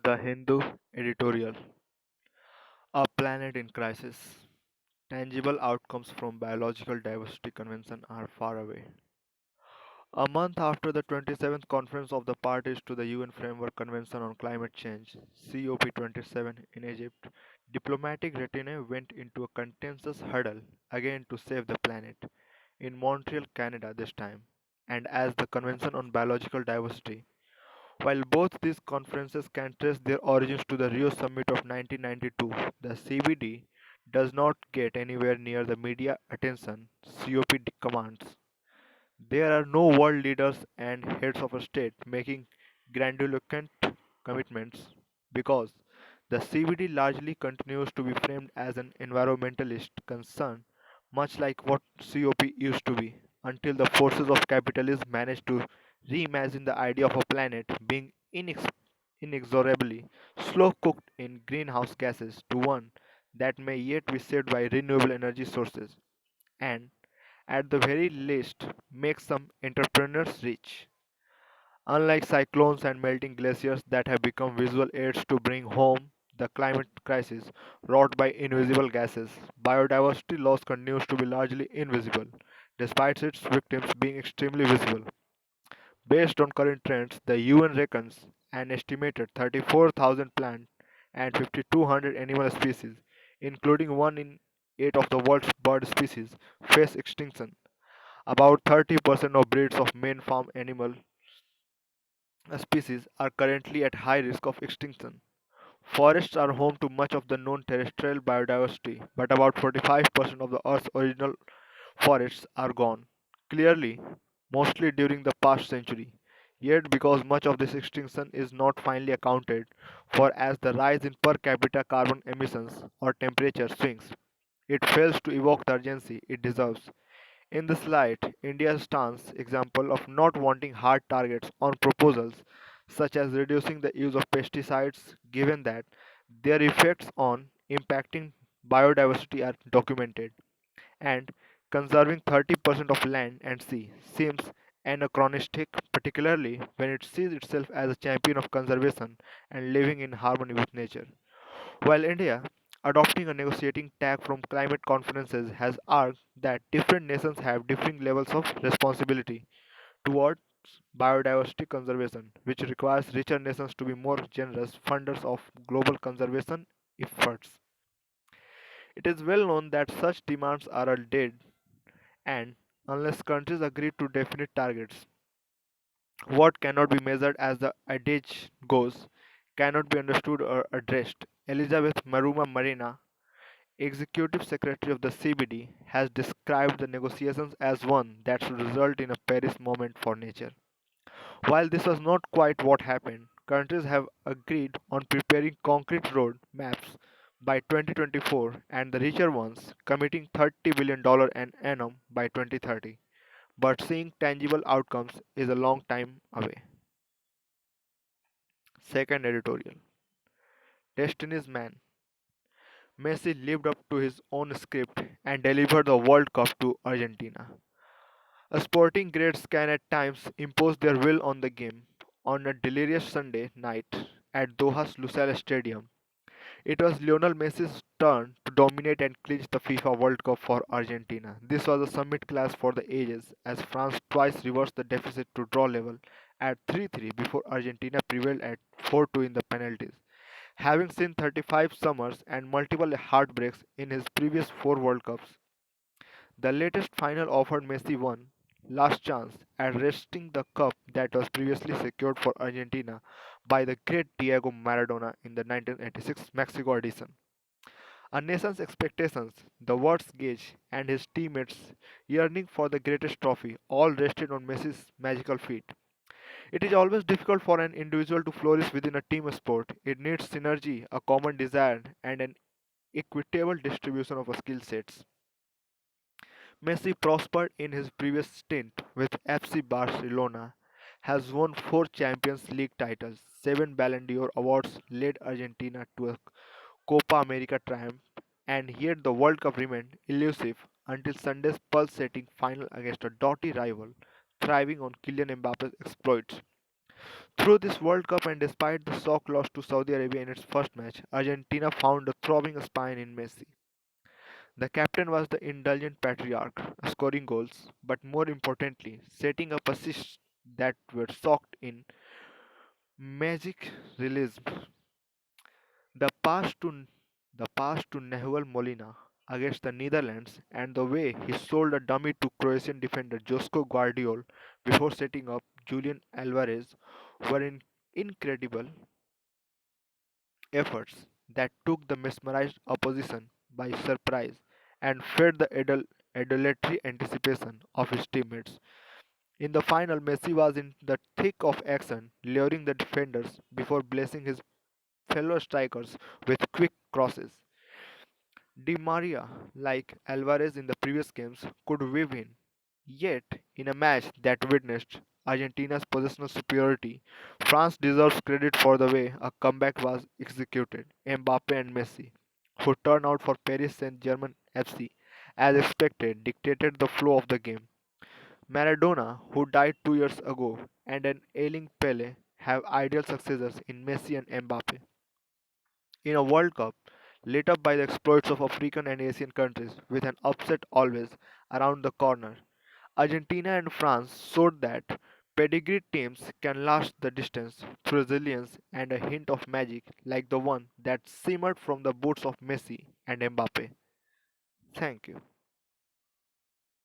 The Hindu Editorial. A Planet in Crisis. Tangible outcomes from Biological Diversity Convention are far away. A month after the 27th Conference of the Parties to the UN Framework Convention on Climate Change (COP27) in Egypt, diplomatic retinue went into a contentious hurdle again to save the planet, in Montreal, Canada this time, and as the Convention on Biological Diversity. While both these conferences can trace their origins to the Rio Summit of 1992, the CBD does not get anywhere near the media attention COP commands. There are no world leaders and heads of state making grandiloquent commitments because the CBD largely continues to be framed as an environmentalist concern, much like what COP used to be, until the forces of capitalism managed to reimagine the idea of a planet being inexorably slow cooked in greenhouse gases to one that may yet be saved by renewable energy sources. And at the very least, make some entrepreneurs rich. Unlike cyclones and melting glaciers that have become visual aids to bring home the climate crisis wrought by invisible gases, biodiversity loss continues to be largely invisible, despite its victims being extremely visible. Based on current trends, the UN reckons an estimated 34,000 plant and 5,200 animal species, including 1 in 8 of the world's bird species, face extinction. About 30% of breeds of main farm animal species are currently at high risk of extinction. Forests are home to much of the known terrestrial biodiversity, but about 45% of the Earth's original forests are gone. Clearly, mostly during the past century. Yet, because much of this extinction is not finally accounted for as the rise in per capita carbon emissions or temperature swings, it fails to evoke the urgency it deserves. In this light, India's stance example of not wanting hard targets on proposals such as reducing the use of pesticides given that their effects on impacting biodiversity are documented and conserving 30% of land and sea seems anachronistic, particularly when it sees itself as a champion of conservation and living in harmony with nature. While India, adopting a negotiating tack from climate conferences, has argued that different nations have differing levels of responsibility towards biodiversity conservation, which requires richer nations to be more generous funders of global conservation efforts. It is well known that such demands are all dead and, unless countries agree to definite targets, what cannot be measured, as the adage goes, cannot be understood or addressed. Elizabeth Maruma Marina, Executive Secretary of the CBD, has described the negotiations as one that should result in a Paris moment for nature. While this was not quite what happened, countries have agreed on preparing concrete road maps by 2024 and the richer ones committing $30 billion an annum by 2030. But seeing tangible outcomes is a long time away. Second editorial. Destiny's Man. Messi lived up to his own script and delivered the World Cup to Argentina. A sporting greats can at times impose their will on the game. On a delirious Sunday night at Doha's Lusail Stadium, it was Lionel Messi's turn to dominate and clinch the FIFA World Cup for Argentina. This was a summit class for the ages, as France twice reversed the deficit to draw level at 3-3 before Argentina prevailed at 4-2 in the penalties. Having seen 35 summers and multiple heartbreaks in his previous 4 World Cups, the latest final offered Messi one last chance at wresting the cup that was previously secured for Argentina by the great Diego Maradona in the 1986 Mexico edition. A nation's expectations, the world's gauge, and his teammates' yearning for the greatest trophy all rested on Messi's magical feat. It is always difficult for an individual to flourish within a team sport. It needs synergy, a common desire, and an equitable distribution of skill sets. Messi prospered in his previous stint with FC Barcelona, has won 4 Champions League titles, 7 Ballon d'Or awards, led Argentina to a Copa America triumph, and yet the World Cup remained elusive until Sunday's pulse-setting final against a doughty rival thriving on Kylian Mbappe's exploits. Through this World Cup and despite the shock loss to Saudi Arabia in its first match, Argentina found a throbbing spine in Messi. The captain was the indulgent patriarch, scoring goals, but more importantly, setting up assists that were soaked in magic realism. The pass to the pass to Nahuel Molina against the Netherlands and the way he sold a dummy to Croatian defender Josko Guardiol before setting up Julian Alvarez were incredible efforts that took the mesmerized opposition by surprise and fed the adulatory anticipation of his teammates. In the final, Messi was in the thick of action, luring the defenders before blessing his fellow strikers with quick crosses. Di Maria, like Alvarez in the previous games, could weave in. Yet, in a match that witnessed Argentina's positional superiority, France deserves credit for the way a comeback was executed. Mbappe and Messi, who turned out for Paris Saint-Germain FC, as expected, dictated the flow of the game. Maradona, who died 2 years ago, and an ailing Pele have ideal successors in Messi and Mbappe. In a World Cup lit up by the exploits of African and Asian countries, with an upset always around the corner, Argentina and France showed that pedigreed teams can last the distance through resilience and a hint of magic like the one that simmered from the boots of Messi and Mbappe. Thank you.